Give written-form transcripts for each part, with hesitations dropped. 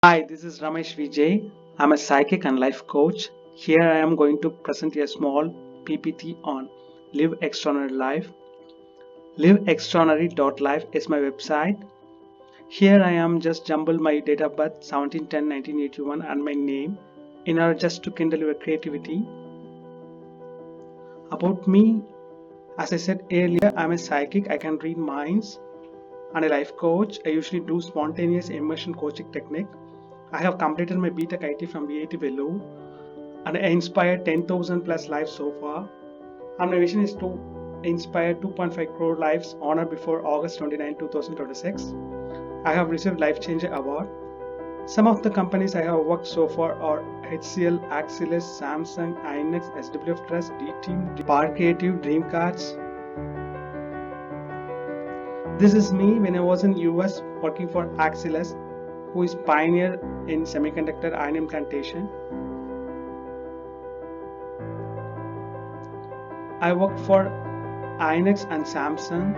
Hi, this is Ramesh Vijay. I'm a psychic and life coach. Here I am going to present a small PPT on Live Extraordinary Life. LiveExtraordinary.life is my website. Here I am just jumbled my date of birth 17/10/1981 and my name in order just to kindle your creativity. About me, as I said earlier, I'm a psychic. I can read minds and a life coach. I usually do spontaneous immersion coaching technique. I have completed my BTech IT from VIT Vellore and I inspired 10,000 plus lives so far. And my vision is to inspire 2.5 crore lives on or before August 29, 2026. I have received Life Changer Award. Some of the companies I have worked so far are HCL, Axelis, Samsung, INX, SWF Trust, D-Team, Par Creative, Dreamcards. This is me when I was in US working for Axelis, who is pioneer in semiconductor ion implantation. I worked for INX and Samsung.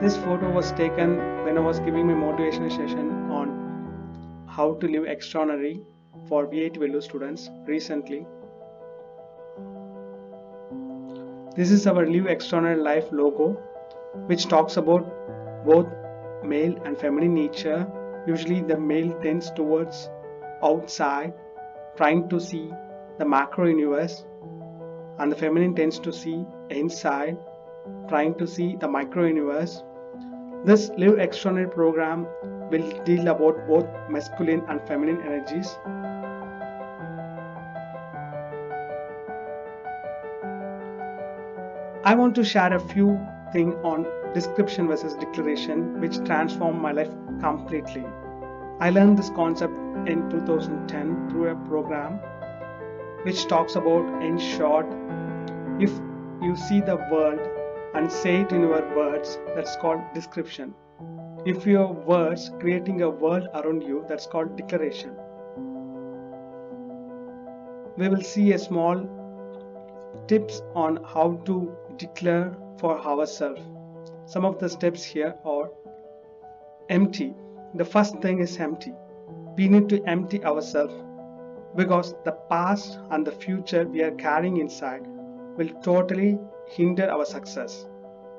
This photo was taken when I was giving my motivational session on how to live extraordinary for VIT Vellore students recently. This is our Live Extraordinary Life logo, which talks about both male and feminine nature. Usually the male tends towards outside, trying to see the macro universe, and the feminine tends to see inside, trying to see the micro universe. This Live Extraordinary program will deal about both masculine and feminine energies. I want to share a few things on description versus declaration, which transformed my life completely. I learned this concept in 2010 through a program which talks about, in short, if you see the world and say it in your words, that's called description. If your words creating a world around you, that's called declaration. We will see a small tips on how to declare for ourselves. Some of the steps here are empty. The first thing is empty. We need to empty ourselves because the past and the future we are carrying inside will totally hinder our success.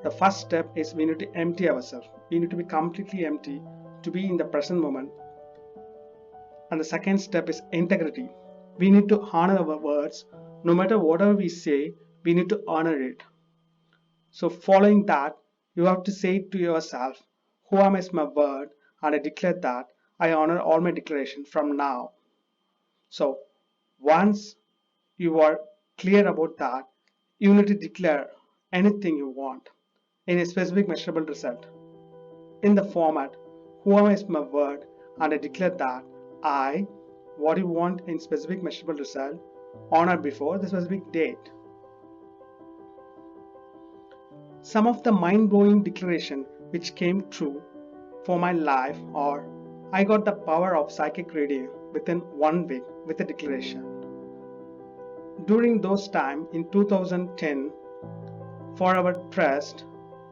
The first step is we need to empty ourselves. We need to be completely empty to be in the present moment. And the second step is integrity. We need to honor our words. No matter whatever we say, we need to honor it. So following that, you have to say to yourself, who am I is my word, and I declare that I honor all my declaration from now. So once you are clear about that, you need to declare anything you want in a specific measurable result. In the format, who am I is my word, and I declare that I, what you want in specific measurable result, honor before the specific date. Some of the mind-blowing declaration which came true for my life are I got the power of psychic reading within 1 week with a declaration. During those time in 2010, for our trust,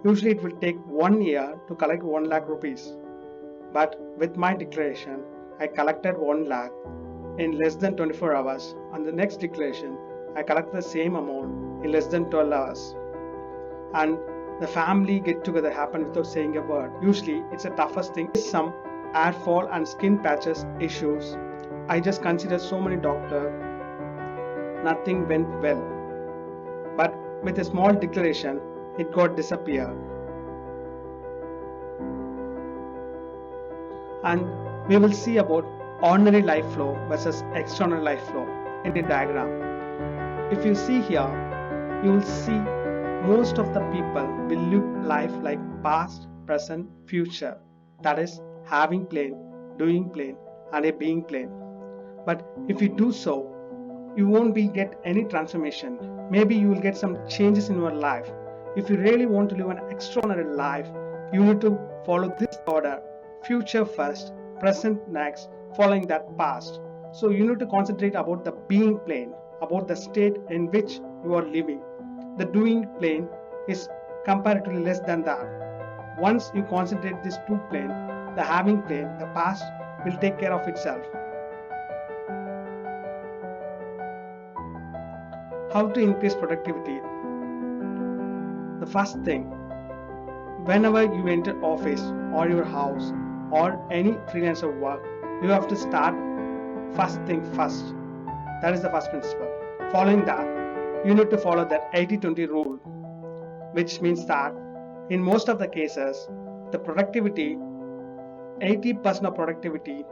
usually it will take 1 year to collect 1 lakh rupees. But with my declaration, I collected 1 lakh in less than 24 hours, and the next declaration, I collected the same amount in less than 12 hours. And the family get together happened without saying a word. Usually it's the toughest thing. Some hair fall and skin patches issues. I just considered so many doctors. Nothing went well. But with a small declaration, it got disappeared. And we will see about ordinary life flow versus extraordinary life flow in the diagram. If you see here, you will see most of the people will live life like past, present, future. That is having plane, doing plane, and a being plane. But if you do so, you won't get any transformation. Maybe you will get some changes in your life. If you really want to live an extraordinary life, you need to follow this order: future first, present next, following that past. So you need to concentrate about the being plane, about the state in which you are living. The doing plane is comparatively less than that. Once you concentrate these two planes, the having plan, the past will take care of itself. How to increase productivity? The first thing, whenever you enter office or your house or any freelancer work, you have to start first thing first. That is the first principle. Following that, you need to follow that 80-20 rule, which means that in most of the cases, the productivity, 80% of productivity,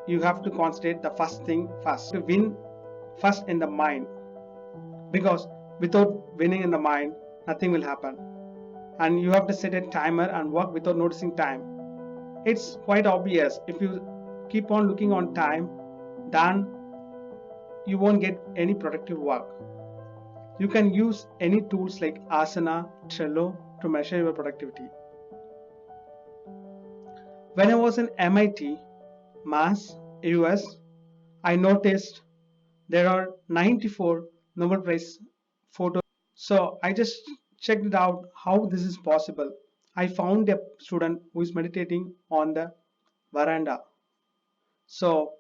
you have to concentrate the first thing first. To win first in the mind, because without winning in the mind, nothing will happen. And you have to set a timer and work without noticing time. It's quite obvious. If you keep on looking on time, then you won't get any productive work. You can use any tools like Asana, Trello to measure your productivity. When I was in MIT, Mass, US, I noticed there are 94 Nobel Prize photos. So I just checked it out how this is possible. I found a student who is meditating on the veranda. So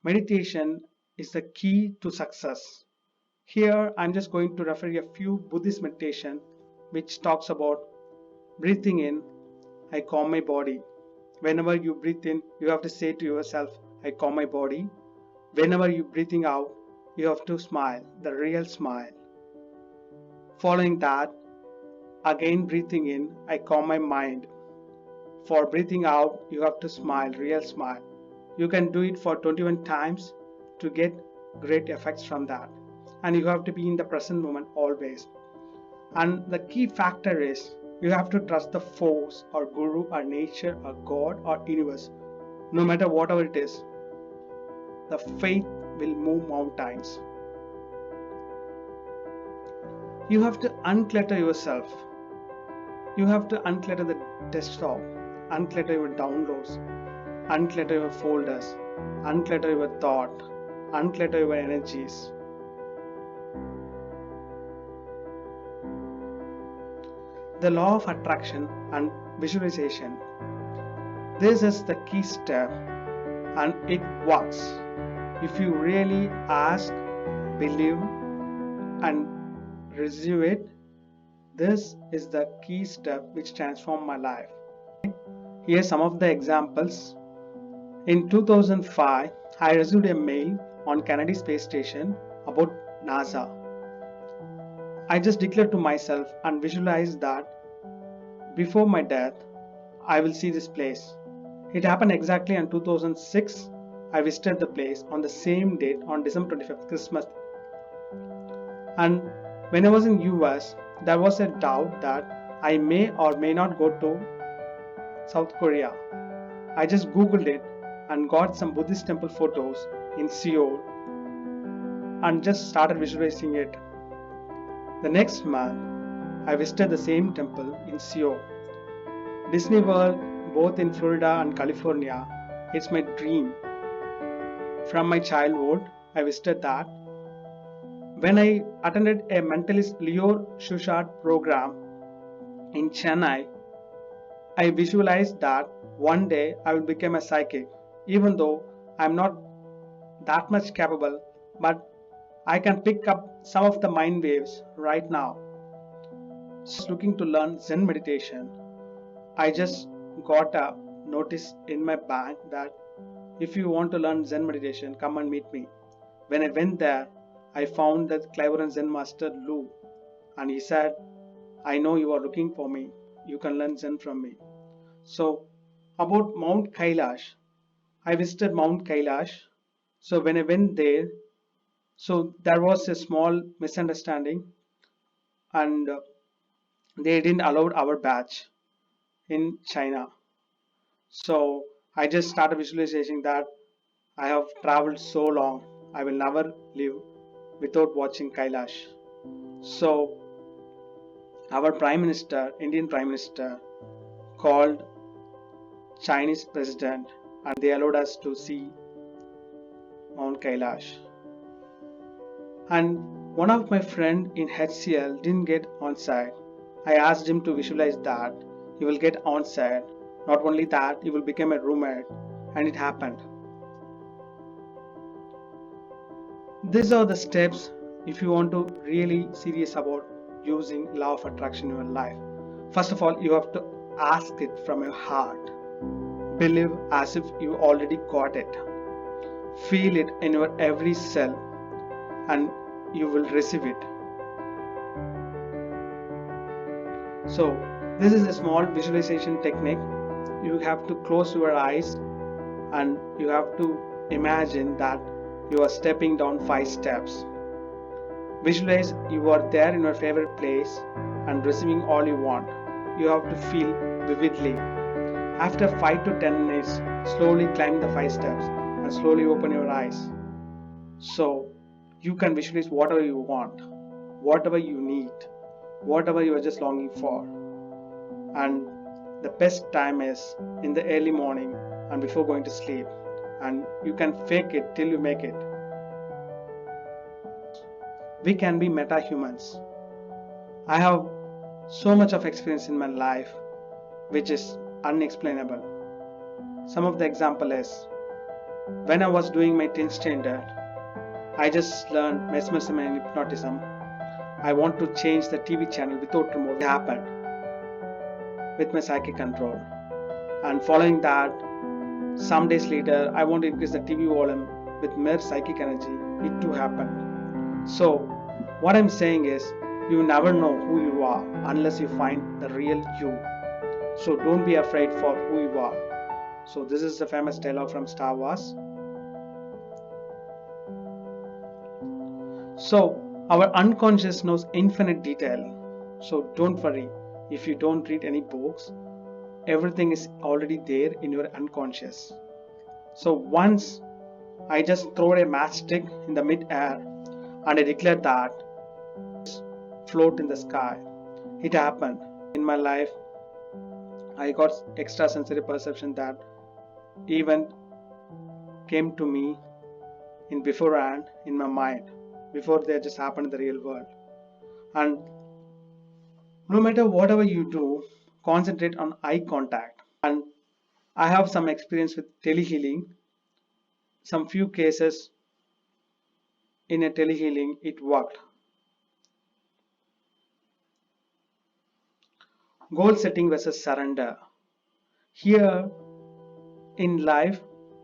meditation is the key to success. Here I'm just going to refer a few Buddhist meditation which talks about breathing in, I calm my body. Whenever you breathe in, you have to say to yourself, I calm my body. Whenever you breathing out, you have to smile, the real smile. Following that, again breathing in, I calm my mind. For breathing out, you have to smile, real smile. You can do it for 21 times to get great effects from that. And you have to be in the present moment always. And the key factor is you have to trust the force or guru or nature or God or universe. No matter whatever it is, the faith will move mountains. You have to unclutter yourself. You have to unclutter the desktop, unclutter your downloads, unclutter your folders, unclutter your thought, unclutter your energies. The law of attraction and visualization. This is the key step and it works. If you really ask, believe and receive it, this is the key step which transformed my life. Here are some of the examples. In 2005, I received a mail on Kennedy Space Station about NASA. I just declared to myself and visualized that before my death, I will see this place. It happened exactly in 2006. I visited the place on the same date on December 25th, Christmas. And when I was in US, there was a doubt that I may or may not go to South Korea. I just googled it and got some Buddhist temple photos in Seoul and just started visualizing it. The next month, I visited the same temple in Seoul. Disney World, both in Florida and California, it's my dream. From my childhood, I visited that. When I attended a mentalist Leo Shushat program in Chennai, I visualized that one day I will become a psychic, even though I'm not that much capable, but I can pick up some of the mind waves right now. So looking to learn Zen meditation, I just got a notice in my bank that if you want to learn Zen meditation, come and meet me. When I went there, I found that clever Zen master Lu, and he said, I know you are looking for me. You can learn Zen from me. So about Mount Kailash, I visited Mount Kailash. So when I went there, so there was a small misunderstanding and they didn't allow our batch in China. So I just started visualizing that I have traveled so long, I will never live without watching Kailash. So our Prime Minister, Indian Prime Minister, called Chinese President and they allowed us to see Mount Kailash. And one of my friend in HCL didn't get on site. I asked him to visualize that he will get on site. Not only that, you will become a roommate, and it happened. These are the steps if you want to really serious about using law of attraction in your life. First of all, you have to ask it from your heart. Believe as if you already got it. Feel it in your every cell and you will receive it. So this is a small visualization technique. You have to close your eyes and you have to imagine that you are stepping down 5 steps. Visualize you are there in your favorite place and receiving all you want. You have to feel vividly. After 5 to 10 minutes, slowly climb the 5 steps and slowly open your eyes. So you can visualize whatever you want, whatever you need, whatever you are just longing for. And the best time is in the early morning and before going to sleep. And you can fake it till you make it. We can be meta-humans. I have so much of experience in my life which is unexplainable. Some of the example is when I was doing my 10th standard, I just learned mesmerism and hypnotism. I want to change the TV channel without remote. It happened with my psychic control. And following that, some days later, I want to increase the TV volume with mere psychic energy. It too happened. So what I'm saying is, you never know who you are unless you find the real you. So don't be afraid for who you are. So this is the famous dialogue from Star Wars. So our unconscious knows infinite detail. So don't worry if you don't read any books. Everything is already there in your unconscious. So once I just throw a matchstick in the mid-air and I declare that float in the sky. It happened. In my life, I got extrasensory perception that even came to me in beforehand in my mind before they just happened in the real world. And no matter whatever you do, concentrate on eye contact. And I have some experience with telehealing. Some few cases in a telehealing, it worked. Goal setting versus surrender. Here in life,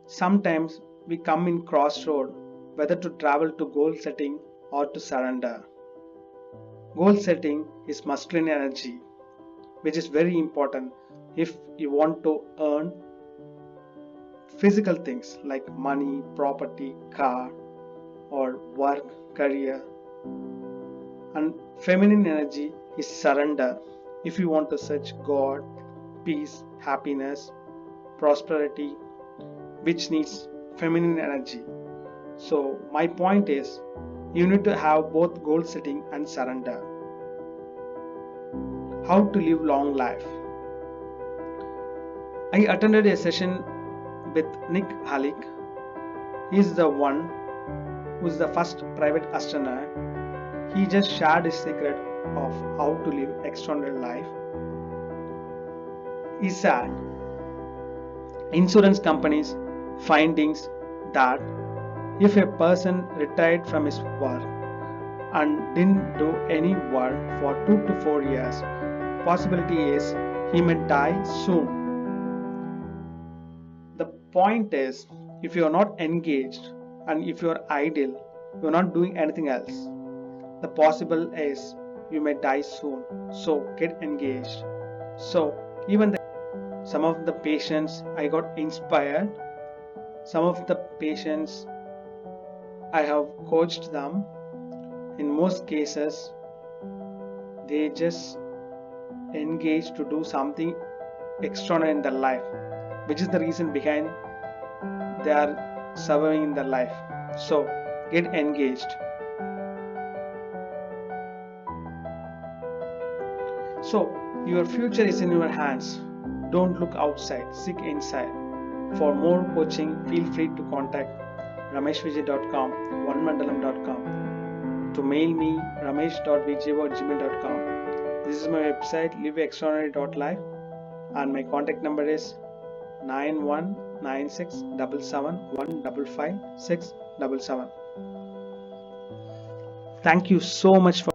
sometimes we come in crossroad whether to travel to goal setting or to surrender. Goal setting is masculine energy, which is very important if you want to earn physical things like money, property, car, or work, career. And feminine energy is surrender if you want to search God, peace, happiness, prosperity, which needs feminine energy. So my point is, you need to have both goal setting and surrender. How to live long life. I attended a session with Nick Halik. He is the one who is the first private astronaut. He just shared his secret of how to live extraordinary life. He said insurance companies findings that if a person retired from his work and didn't do any work for 2 to 4 years, possibility is he may die soon. The point is, if you are not engaged and if you are idle, you are not doing anything else, the possible is you may die soon. So get engaged. So even some of the patients I got inspired. Some of the patients I have coached them. In most cases, they just engage to do something extraordinary in their life, which is the reason behind they are surviving in their life. So get engaged. So your future is in your hands. Don't look outside, seek inside. For more coaching, feel free to contact rameshvijay.com, onemandalam.com, to mail me ramesh.vijay@gmail.com. This is my website, liveextraordinary.life. and my contact number is 919677155677. Thank you so much for